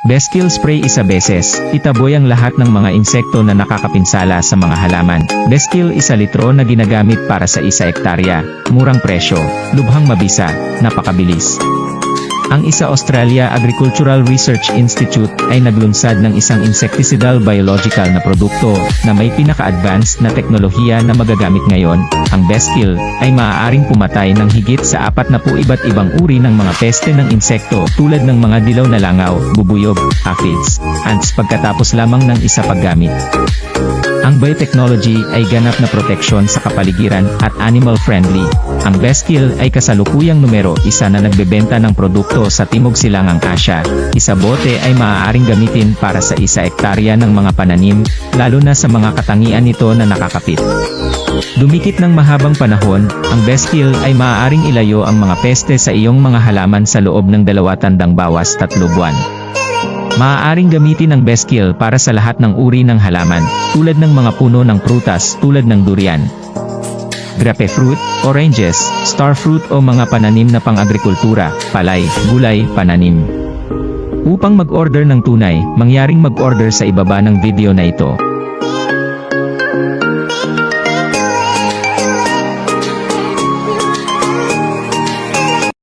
Best-Kill Spray isa beses, itaboy ang lahat ng mga insekto na nakakapinsala sa mga halaman. Best-Kill 1 litro na ginagamit para sa 1 hektarya, murang presyo, lubhang mabisa, napakabilis. Ang Australia Agricultural Research Institute ay naglunsad ng isang insecticidal biological na produkto na may pinaka-advanced na teknolohiya na magagamit ngayon. Ang Best-Kill ay maaaring pumatay ng higit sa 40 iba't ibang uri ng mga peste ng insekto tulad ng mga dilaw na langaw, bubuyog, aphids, ants pagkatapos lamang ng isa paggamit. Ang biotechnology ay ganap na proteksyon sa kapaligiran at animal-friendly. Ang Best-Kill ay kasalukuyang numero 1 na nagbebenta ng produkto sa Timog Silangang Asya. Isa bote ay maaaring gamitin para sa 1 hektarya ng mga pananim, lalo na sa mga katangian nito na nakakapit. Dumikit ng mahabang panahon, ang Best-Kill ay maaaring ilayo ang mga peste sa iyong mga halaman sa loob ng 2 tandang bawas 3 buwan. Maaaring gamitin ang Best-Kill para sa lahat ng uri ng halaman, tulad ng mga puno ng prutas tulad ng durian, grapefruit, oranges, starfruit o mga pananim na pang-agrikultura, palay, gulay, pananim. Upang mag-order ng tunay, mangyaring mag-order sa ibaba ng video na ito.